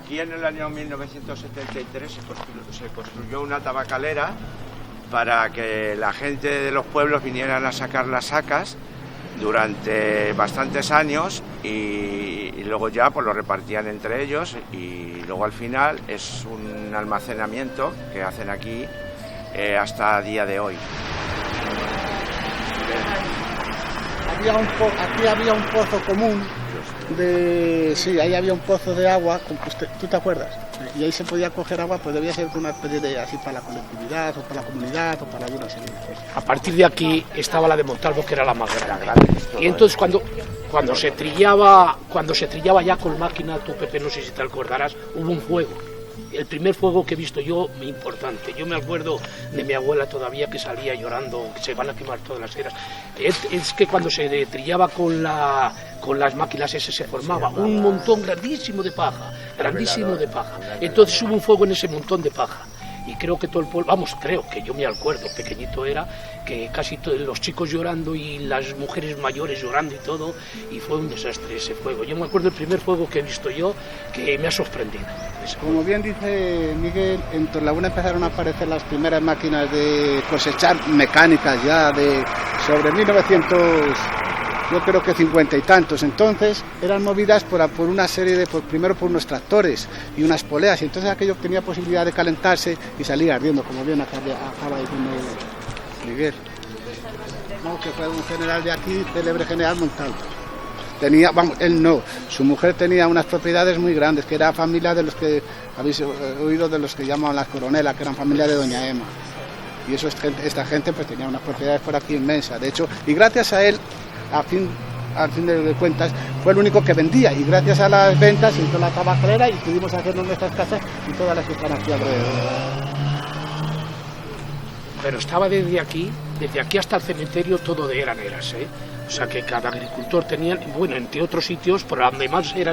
aquí en el año 1973 se construyó una tabacalera para que la gente de los pueblos vinieran a sacar las sacas durante bastantes años y luego ya pues lo repartían entre ellos y luego al final es un almacenamiento que hacen aquí hasta el día de hoy. Aquí había un pozo común, ahí había un pozo de agua, ¿tú te acuerdas? Y ahí se podía coger agua, pues debía ser una especie de así para la colectividad o para la comunidad o para alguna serie de cosas. A partir de aquí estaba la de Montalvo, que era la más grande. Y entonces cuando se trillaba ya con máquina, tú Pepe, no sé si te acordarás, hubo un fuego. El primer fuego que he visto yo, muy importante. Yo me acuerdo de mi abuela todavía que salía llorando, que se van a quemar todas las eras. Es que cuando se trillaba con las máquinas ese se formaba un montón grandísimo de paja. Entonces hubo un fuego en ese montón de paja. Y creo que todo el pueblo, creo que yo me acuerdo, pequeñito era, que casi todos los chicos llorando y las mujeres mayores llorando y todo, y fue un desastre ese fuego. Yo me acuerdo el primer fuego que he visto yo, que me ha sorprendido. Como bien dice Miguel, en Torrelaguna empezaron a aparecer las primeras máquinas de cosechar mecánicas ya sobre 1900, yo creo que 50 y tantos. Entonces eran movidas por una serie de, primero por unos tractores y unas poleas, y entonces aquello tenía posibilidad de calentarse y salir ardiendo, como bien acaba diciendo Miguel. No, que fue un general de aquí, célebre general Montalvo. Él no, su mujer tenía unas propiedades muy grandes, que era familia de los que habéis oído, de los que llamaban las coronelas, que eran familia de doña Ema. Y esta gente pues tenía unas propiedades por aquí inmensas. De hecho, y gracias a él, al fin de cuentas, fue el único que vendía, y gracias a las ventas se hizo la tabacalera y pudimos hacernos nuestras casas y todas las que están aquí alrededor. Pero estaba desde aquí hasta el cementerio todo de eras, ¿eh? O sea que cada agricultor tenía, bueno, entre otros sitios, pero donde más era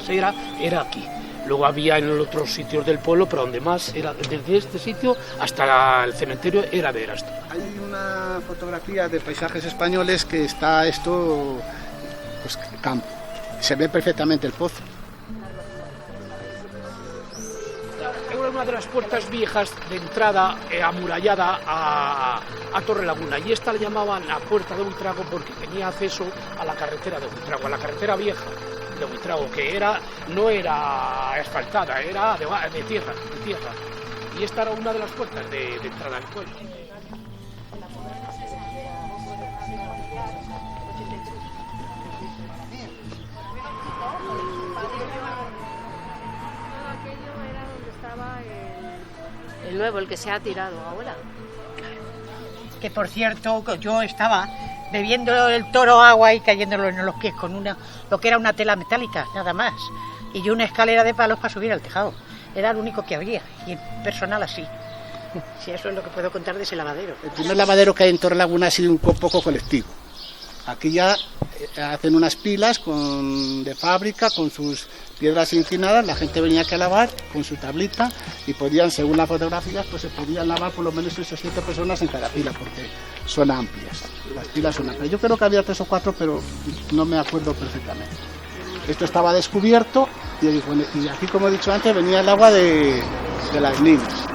aquí. Luego había en los otros sitios del pueblo, pero donde más era, desde este sitio hasta el cementerio era de eras. Hay una fotografía de paisajes españoles que está esto, pues campo. Se ve perfectamente el pozo. Era una de las puertas viejas de entrada amurallada a Torrelaguna, y esta la llamaban la Puerta de Buitrago porque tenía acceso a la carretera de Buitrago, a la carretera vieja de Buitrago, que no era asfaltada, era de tierra. Y esta era una de las puertas de entrada al pueblo. El nuevo, el que se ha tirado, abuela. Que por cierto, yo estaba bebiendo el toro agua y cayéndolo en los pies con lo que era una tela metálica, nada más. Y una escalera de palos para subir al tejado. Era lo único que había, y el personal así. Sí, eso es lo que puedo contar de ese lavadero. El primer lavadero que hay en Torrelaguna ha sido un poco colectivo. Aquí ya hacen unas pilas de fábrica con sus piedras inclinadas, la gente venía aquí a lavar con su tablita y podían, según las fotografías, pues se podían lavar por lo menos 6 o 7 personas en cada pila, porque son amplias, las pilas son amplias. Yo creo que había 3 o 4, pero no me acuerdo perfectamente. Esto estaba descubierto y aquí, como he dicho antes, venía el agua de las minas.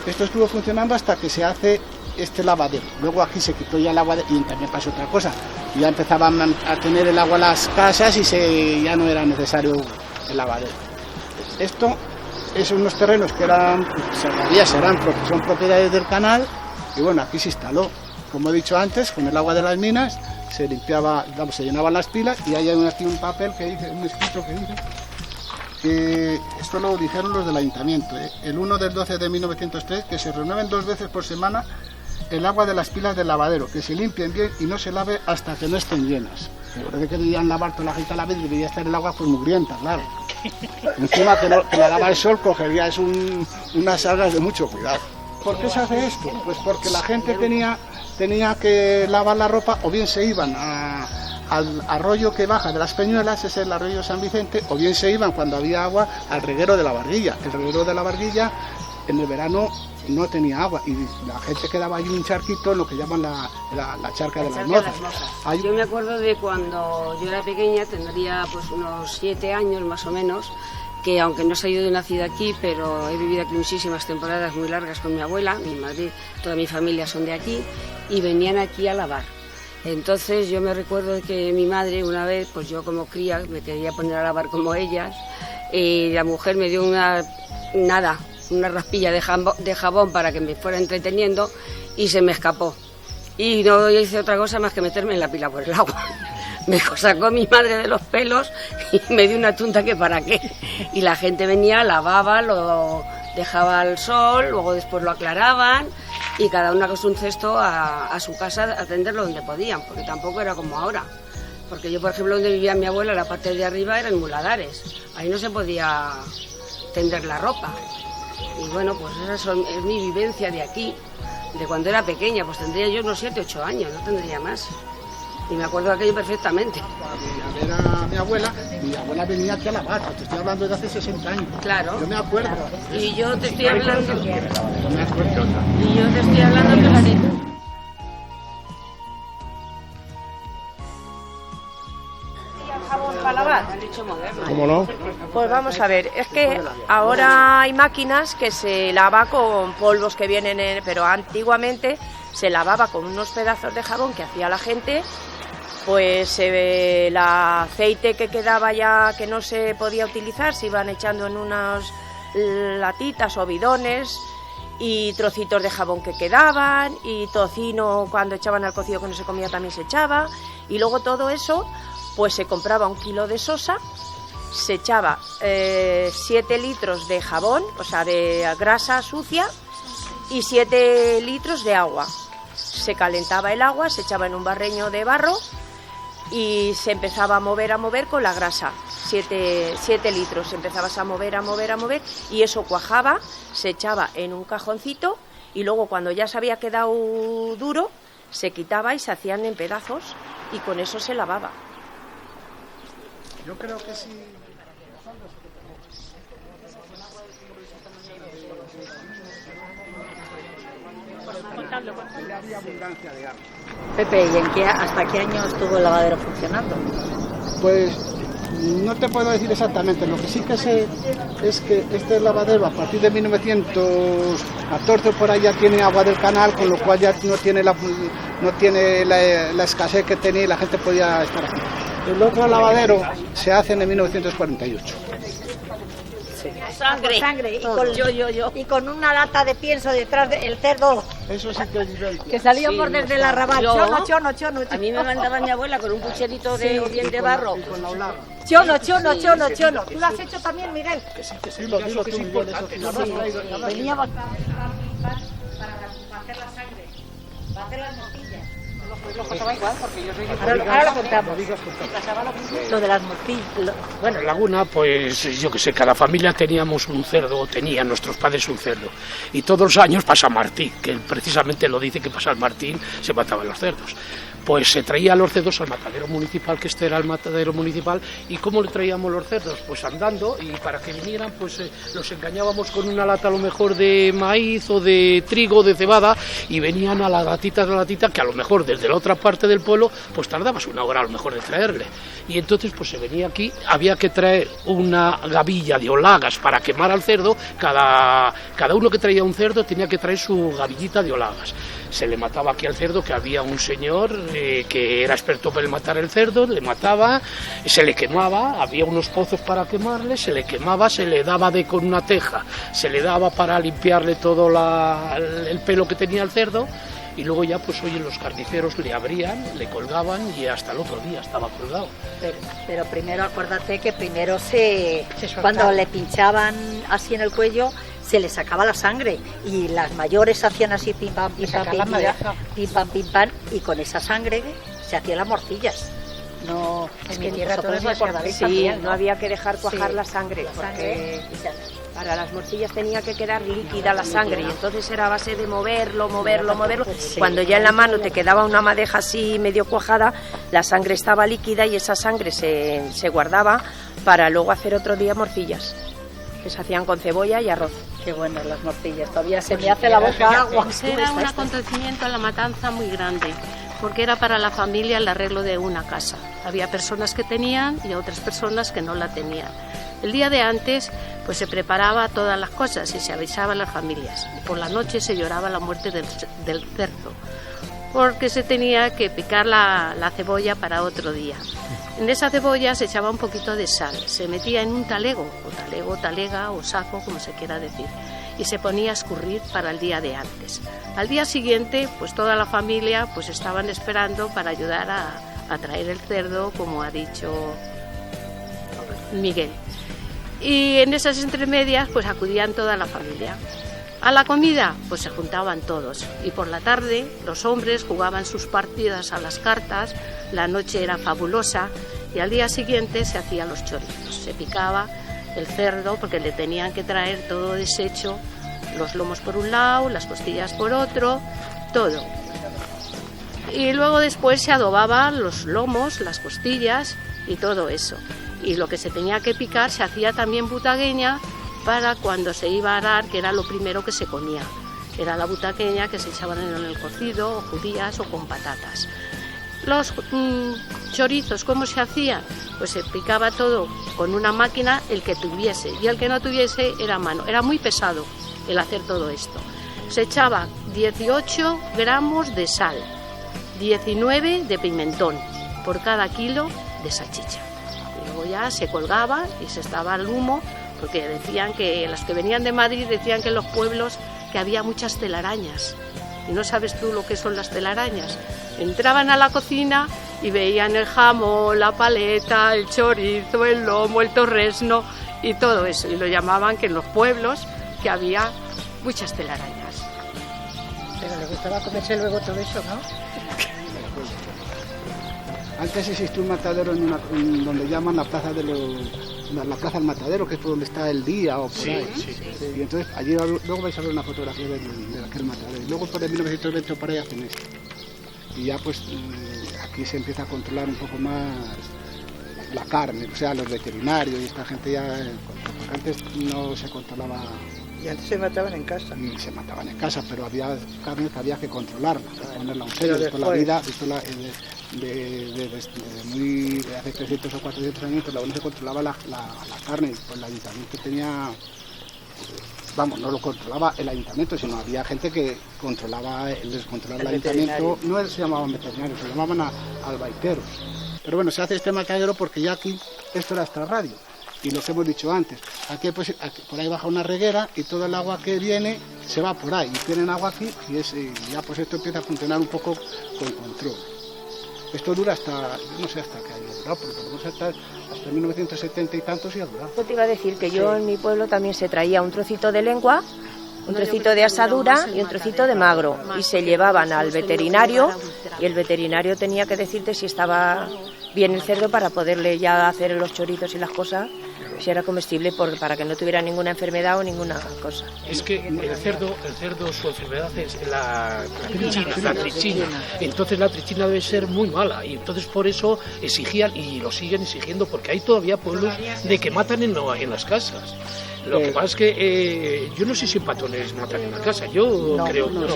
Esto estuvo funcionando hasta que se hace este lavadero. Luego aquí se quitó ya el agua y también pasó otra cosa. Ya empezaban a tener el agua las casas y ya no era necesario el lavadero. Esto es unos terrenos que son propiedades del canal, y bueno, aquí se instaló. Como he dicho antes, con el agua de las minas se llenaban las pilas, y hay aquí un papel que dice, un escrito que dice que esto lo dijeron los del ayuntamiento, el 1 del 12 de 1903, que se renueven 2 veces por semana el agua de las pilas del lavadero, que se limpien bien y no se lave hasta que no estén llenas. Pero parece que debían lavar toda la gente a la vez y debía estar el agua pues mugrienta, claro. Encima que la lava el sol cogerías unas algas de mucho cuidado. ¿Por qué se hace esto? Pues porque la gente tenía que lavar la ropa, o bien se iban al arroyo que baja de las Peñuelas, ese es el arroyo San Vicente, o bien se iban cuando había agua al reguero de la Barguilla. El reguero de la Barguilla en el verano no tenía agua y la gente quedaba ahí un charquito, lo que llaman la charca de las mozas. Yo me acuerdo de cuando yo era pequeña, tendría pues unos 7 años más o menos, que aunque no soy nacida aquí, pero he vivido aquí muchísimas temporadas muy largas con mi abuela, mi madre, toda mi familia son de aquí, y venían aquí a lavar. Entonces yo me recuerdo de que mi madre una vez, pues yo como cría, me quería poner a lavar como ellas, y la mujer me dio una raspilla de jabón para que me fuera entreteniendo y se me escapó. Y no hice otra cosa más que meterme en la pila por el agua. Me sacó mi madre de los pelos y me dio una tunta que para qué. Y la gente venía, lavaba, lo dejaba al sol, luego después lo aclaraban y cada una con un cesto a su casa a atenderlo donde podían, porque tampoco era como ahora. Porque yo, por ejemplo, donde vivía mi abuela, la parte de arriba eran muladares. Ahí no se podía tender la ropa. Y bueno, pues esa es mi vivencia de aquí, de cuando era pequeña. Pues tendría yo unos 7, 8 años, no tendría más. Y me acuerdo de aquello perfectamente. A ver a mi abuela venía aquí a lavar, te estoy hablando de hace 60 años. Claro. Yo me acuerdo. Y yo te estoy hablando... Yo me acuerdo. Y yo te estoy hablando, fíjate. ¿Jabón para lavar? ¿Cómo no? Pues vamos a ver, es que ahora hay máquinas que se lava con polvos que vienen pero antiguamente se lavaba con unos pedazos de jabón que hacía la gente, pues el aceite que quedaba ya que no se podía utilizar se iban echando en unas latitas o bidones, y trocitos de jabón que quedaban, y tocino cuando echaban al cocido que no se comía también se echaba, y luego todo eso pues se compraba 1 kilo de sosa, se echaba 7 litros de jabón, o sea de grasa sucia, y 7 litros de agua. Se calentaba el agua, se echaba en un barreño de barro y se empezaba a mover con la grasa. 7 litros, empezabas a mover y eso cuajaba, se echaba en un cajoncito y luego cuando ya se había quedado duro se quitaba y se hacían en pedazos y con eso se lavaba. Yo creo que sí. Pepe, ¿y hasta qué año estuvo el lavadero funcionando? Pues no te puedo decir exactamente, lo que sí que sé es que este lavadero a partir de 1914 por ahí ya tiene agua del canal, con lo cual ya no tiene la escasez que tenía y la gente podía estar aquí. El otro lavadero se hace en 1948. Sangre. Y con una lata de pienso detrás del cerdo. Eso sí que es Que salía por desde la arrabal. Chono. A mí me mandaba mi abuela con un pucherito de barro. Chono. ¿Tú lo has hecho también, Miguel? Sí, lo digo tú, Miguel, eso que Veníamos para hacer la sangre, para hacer las morcillas. Ahora lo contamos. Lo de las morcillas. Bueno, en Laguna, pues yo que sé, cada familia teníamos un cerdo, tenían nuestros padres un cerdo. Y todos los años pasa Martín, que precisamente lo dice que pasa el Martín, se mataban los cerdos. Pues se traía los cerdos al matadero municipal, que este era el matadero municipal. ¿Y cómo le traíamos los cerdos? Pues andando, y para que vinieran, pues los engañábamos con una lata a lo mejor de maíz o de trigo, de cebada, y venían a la latita, que a lo mejor desde la otra parte del pueblo, pues tardabas 1 hora a lo mejor de traerle. Y entonces pues se venía aquí, había que traer una gavilla de olagas para quemar al cerdo, cada uno que traía un cerdo tenía que traer su gavillita de olagas. Se le mataba aquí al cerdo, que había un señor que era experto en matar el cerdo, le mataba, se le quemaba, había unos pozos para quemarle, se le quemaba, se le daba con una teja, se le daba para limpiarle todo el pelo que tenía el cerdo, y luego ya pues oye, los carniceros le abrían, le colgaban y hasta el otro día estaba colgado. Pero primero acuérdate que cuando le pinchaban así en el cuello se le sacaba la sangre y las mayores hacían así pim pam, pim pam, y con esa sangre se hacían las morcillas. No, en mi tierra todos lo acordaréis. Sí, no había que dejar cuajar la sangre, porque para las morcillas tenía que quedar líquida la sangre y entonces era a base de moverlo. Cuando ya en la mano te quedaba una madeja así medio cuajada, la sangre estaba líquida y esa sangre se guardaba para luego hacer otro día morcillas, que se hacían con cebolla y arroz. Qué buenas las morcillas, todavía se me hace la boca agua. Era un acontecimiento en la matanza muy grande, porque era para la familia el arreglo de una casa. Había personas que tenían y otras personas que no la tenían. El día de antes pues se preparaba todas las cosas y se avisaba a las familias. Por la noche se lloraba la muerte del cerdo, porque se tenía que picar la cebolla para otro día. En esa cebolla se echaba un poquito de sal, se metía en un talego, talega o saco, como se quiera decir, y se ponía a escurrir para el día de antes. Al día siguiente, pues toda la familia pues estaban esperando para ayudar a traer el cerdo, como ha dicho Miguel. Y en esas entremedias pues acudían toda la familia. A la comida pues se juntaban todos y por la tarde los hombres jugaban sus partidas a las cartas, la noche era fabulosa y al día siguiente se hacían los chorizos. Se picaba el cerdo porque le tenían que traer todo deshecho, los lomos por un lado, las costillas por otro, todo. Y luego después se adobaban los lomos, las costillas y todo eso. Y lo que se tenía que picar se hacía también butagueña para cuando se iba a arar, que era lo primero que se ponía. Era la butaqueña que se echaban en el cocido, o judías o con patatas. Los chorizos, ¿cómo se hacían? Pues se picaba todo con una máquina, el que tuviese, y el que no tuviese era a mano. Era muy pesado el hacer todo esto. Se echaba 18 gramos de sal, 19 de pimentón por cada kilo de salchicha. Y luego ya se colgaba y se estaba al humo, porque decían que las que venían de Madrid decían que en los pueblos que había muchas telarañas. Y no sabes tú lo que son las telarañas. Entraban a la cocina y veían el jamón, la paleta, el chorizo, el lomo, el torresno y todo eso. Y lo llamaban que en los pueblos que había muchas telarañas. Pero le gustaba comerse luego todo eso, ¿no? Antes existió un matadero en donde llaman la plaza la plaza del matadero, que es por donde está el día o por ahí. Sí. Y entonces allí luego vais a ver una fotografía de aquel matadero. Y luego por el 1920 por ahí hacen esto. Y ya pues aquí se empieza a controlar un poco más la carne, o sea, los veterinarios y esta gente ya, porque antes no se controlaba. Y antes se mataban en casa. Y se mataban en casa, pero había carne que había que controlarla, ponerla a un sello. De toda la vida, de hace 300 o 400 años, pues no se controlaba la carne, pues el ayuntamiento tenía, vamos, no lo controlaba el ayuntamiento, sino había gente que controlaba el ayuntamiento, no se llamaban veterinarios, se llamaban albaiteros. Pero bueno, se hace este matadero porque ya aquí, esto era extra radio. Y lo que hemos dicho antes, aquí por ahí baja una reguera y todo el agua que viene se va por ahí. Y tienen agua aquí y ya pues esto empieza a funcionar un poco con control. Esto dura hasta, no sé hasta qué año durado, pero podemos hasta 1970 y tantos y ha durado. Yo te iba a decir que yo en mi pueblo también se traía un trocito de lengua, un trocito de asadura y un trocito de magro. Y se llevaban al veterinario y el veterinario tenía que decirte si estaba bien el cerdo para poderle ya hacer los chorizos y las cosas, si era comestible, para que no tuviera ninguna enfermedad o ninguna cosa. Es que el cerdo su enfermedad es la trichina. Entonces la trichina debe ser muy mala y entonces por eso exigían y lo siguen exigiendo, porque hay todavía pueblos de que matan en las casas. Lo que pasa es que yo no sé si en Patones matan en la casa, yo creo que no.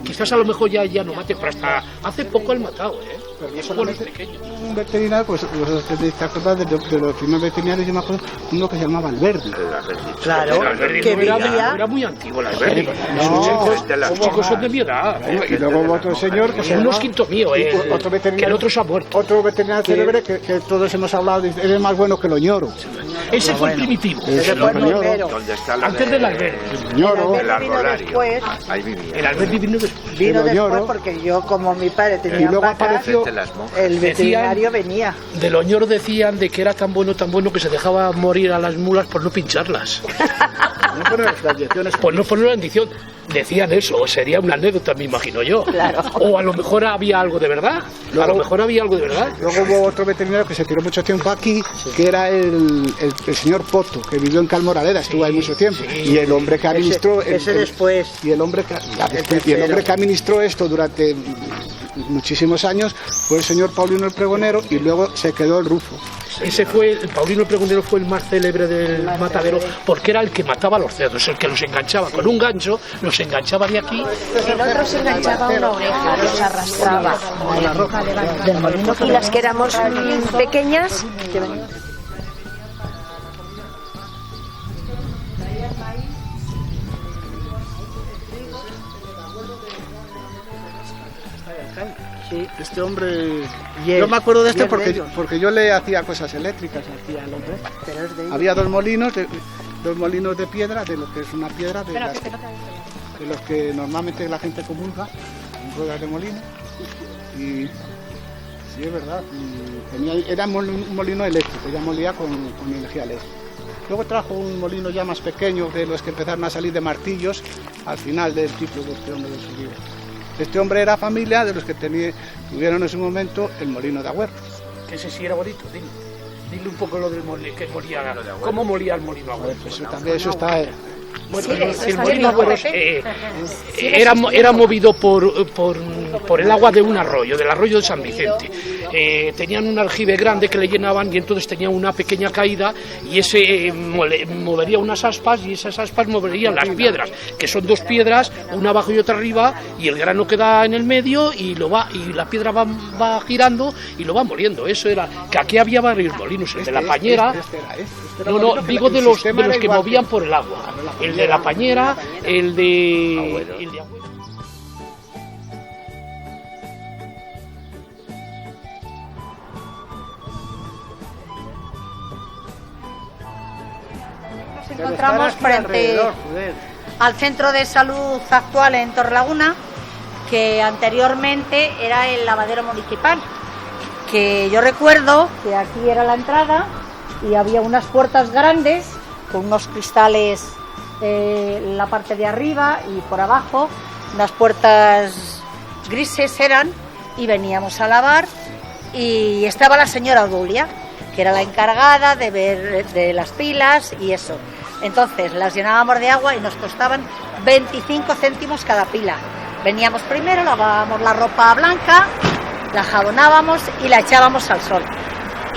Quizás a lo mejor ya no maten, pero hasta hace poco han matado, Pero no solamente un veterinario, pues vosotros tenéis que acordar de los primeros veterinarios, yo me acuerdo uno que se llamaba Alberdi. Claro, que era muy antiguo el Alberdi. Chicos son de mi edad. Y luego otro señor que son unos quintos míos, otro veterinario, que el otro se ha muerto. Otro veterinario célebre que todos hemos hablado, es más bueno que el Oñoro. Ese fue el primitivo. Antes del Alberdi. El Oñoro. El Alberdi vino después. El Alberdi vino después. Vino después porque yo, como mi padre tenía vacas, el veterinario venía. Del Oñoro decían de que era tan bueno que se dejaba morir a las mulas por no pincharlas. Pues no poner la inyección. Decían eso, sería una anécdota, me imagino yo. Claro. O a lo mejor había algo de verdad. Luego hubo otro veterinario que se tiró mucho tiempo aquí, que era el señor Poto, que vivió en Calmoralera, estuvo ahí mucho tiempo. Y el hombre que administró... Y el hombre que administró esto durante muchísimos años fue el señor Paulino el Pregonero, y luego se quedó el Rufo. El Paulino el Pregonero fue el más célebre del matadero, porque era el que mataba a los cerdos, el que los enganchaba con un gancho, los enganchaba de aquí. El otro se enganchaba una oreja, los arrastraba. Y las que éramos pequeñas, Sí. Este hombre... Y yo me acuerdo de y este es de ellos. porque yo le hacía cosas eléctricas aquí al hombre. Pero es de ellos. Había dos molinos de piedra, de lo que es una piedra, de los que normalmente la gente comulga, en ruedas de molino. Y sí, es verdad. Era un molino eléctrico, ya molía con energía eléctrica. Luego trajo un molino ya más pequeño, de los que empezaron a salir de martillos al final del ciclo de este hombre de su vida. Este hombre era familia de los que tuvieron en su momento el molino de Agüero. Que ese sí era bonito, dile un poco lo del molino, que molía, cómo molía el molino Agüero. Pues eso está... Bueno, Sí, el molino Agüero era movido por el agua de un arroyo, del arroyo de San Vicente. Tenían un aljibe grande que le llenaban y entonces tenía una pequeña caída y ese movería unas aspas y esas aspas moverían las piedras, que son dos piedras, una abajo y otra arriba, y el grano queda en el medio y la piedra va girando y lo va moliendo. Eso era, que aquí había varios molinos, el de la pañera, digo de los que movían por el agua. El de la pañera, el de Agüero. Nos encontramos frente al centro de salud actual en Torrelaguna, que anteriormente era el lavadero municipal, que yo recuerdo que aquí era la entrada y había unas puertas grandes con unos cristales en la parte de arriba y por abajo, unas puertas grises eran, y veníamos a lavar y estaba la señora Odulia, que era la encargada de ver de las pilas y eso. Entonces las llenábamos de agua y nos costaban 25 céntimos cada pila. Veníamos primero, lavábamos la ropa blanca, la jabonábamos y la echábamos al sol.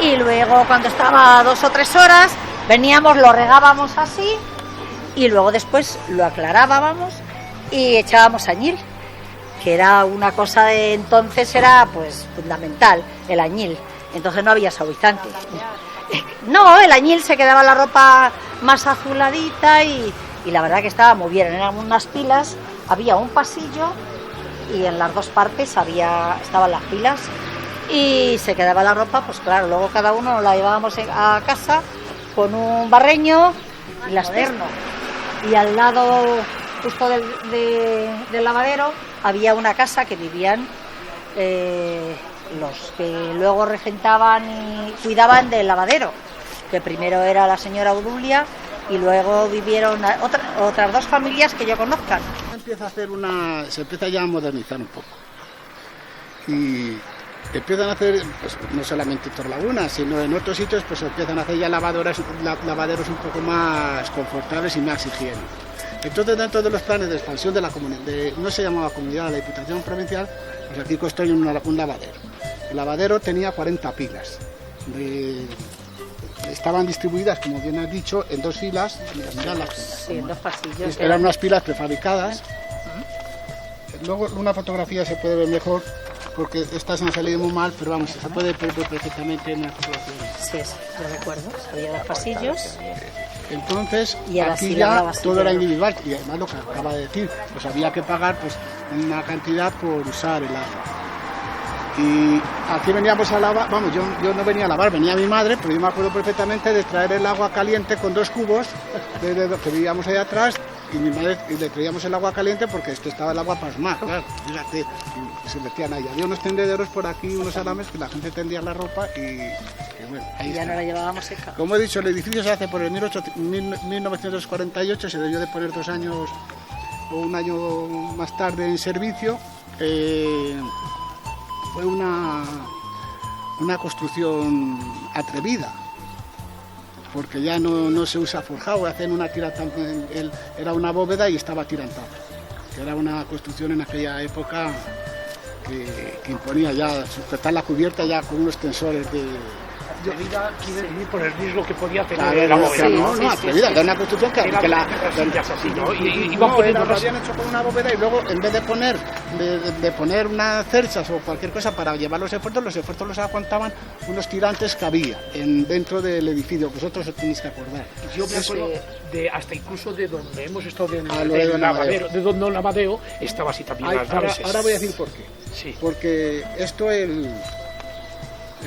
Y luego, cuando estaba 2 o 3 horas, veníamos, lo regábamos así y luego después lo aclarábamos y echábamos añil, que era una cosa de entonces, era pues fundamental, el añil. Entonces no había suavizante. No, el añil se quedaba la ropa más azuladita y la verdad que estaba muy bien. Eran unas pilas, había un pasillo y en las dos partes estaban las pilas y se quedaba la ropa, pues claro, luego cada uno la llevábamos a casa con un barreño y las externo. Y al lado justo del lavadero había una casa que vivían los que luego regentaban y cuidaban del lavadero, que primero era la señora Odulia y luego vivieron otras 2 familias que yo conozcan. Se empieza ya a modernizar un poco y empiezan a hacer, pues, no solamente en Torrelaguna, sino en otros sitios, pues empiezan a hacer ya lavaderos un poco más confortables y más higiénicos. Entonces, dentro de los planes de expansión de la comunidad, no se llamaba comunidad, la Diputación Provincial, pues aquí construyen un lavadero. El lavadero tenía 40 pilas. Estaban distribuidas, como bien has dicho, en 2 filas. Sí, en 2 pasillos. Eran unas pilas prefabricadas. Luego una fotografía se puede ver mejor, porque estas han salido muy mal, pero vamos, se puede ver perfectamente en las fotografías. Sí, yo recuerdo, había 2 pasillos. Entonces, y aquí ya todo era individual, y además lo que acaba de decir, pues había que pagar pues una cantidad por usar el agua. Y aquí veníamos a lavar, vamos, yo no venía a lavar, venía mi madre, pero yo me acuerdo perfectamente de traer el agua caliente con 2 cubos que vivíamos ahí atrás, y mi madre le traíamos el agua caliente porque estaba el agua pasmada, claro, fíjate, y se metían ahí. Había unos tendederos por aquí, unos alames que la gente tendía la ropa y bueno, ahí ya está. no la llevábamos seca. Como he dicho, el edificio se hace por el 1948, se debió de poner 2 años o 1 año más tarde en servicio. Fue una construcción atrevida, porque ya no se usa forjado, hacen una era una bóveda y estaba tirantada. Era una construcción en aquella época que imponía ya sujetar la cubierta ya con unos tensores Atrevida quiere decir por el riesgo que podía tener Claro, la bóveda. no, atrevida, era una construcción que Era la... casillas así, ¿no? Y No, iban poniendo lo habían hecho con una bóveda y luego en vez de poner unas cerchas o cualquier cosa para llevar los esfuerzos los aguantaban unos tirantes que había dentro del edificio. Vosotros os tenéis que acordar. Yo me acuerdo hasta incluso de donde hemos estado de Don Amadeo. de Don Amadeo, estaba así también las naves. Ahora voy a decir por qué. Sí. Porque esto el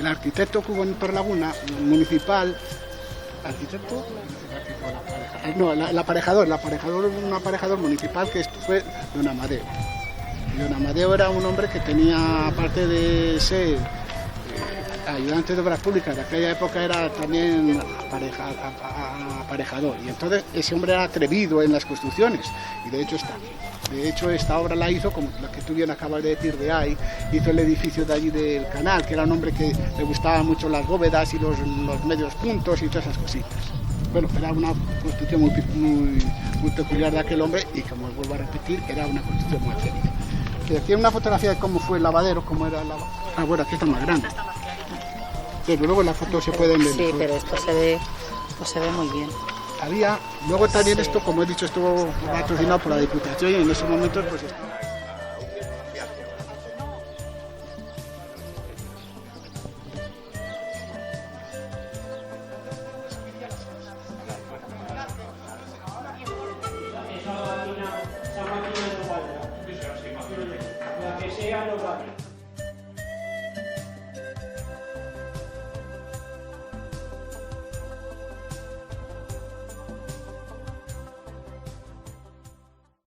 arquitecto que hubo en Torrelaguna, municipal, arquitecto, no, el aparejador, un aparejador municipal que fue Don Amadeo. Y Don Amadeo era un hombre que tenía, aparte de ser ayudante de obras públicas, de aquella época era también aparejador. Y entonces ese hombre era atrevido en las construcciones, y de hecho está. De hecho, esta obra la hizo, como la que tú bien acabas de decir de ahí, hizo el edificio de allí del canal, que era un hombre que le gustaban mucho las bóvedas y los medios puntos y todas esas cositas. Bueno, era una construcción muy peculiar de aquel hombre y, como os vuelvo a repetir, era una construcción muy atrevida. Que aquí hay una fotografía de cómo fue el lavadero, cómo era el lavadero. Ah, bueno, aquí está más grande. Pero luego en la foto se pueden ver. Sí, pero esto se ve muy bien. Luego también esto, como he dicho, estuvo patrocinado por la Diputación y en esos momentos pues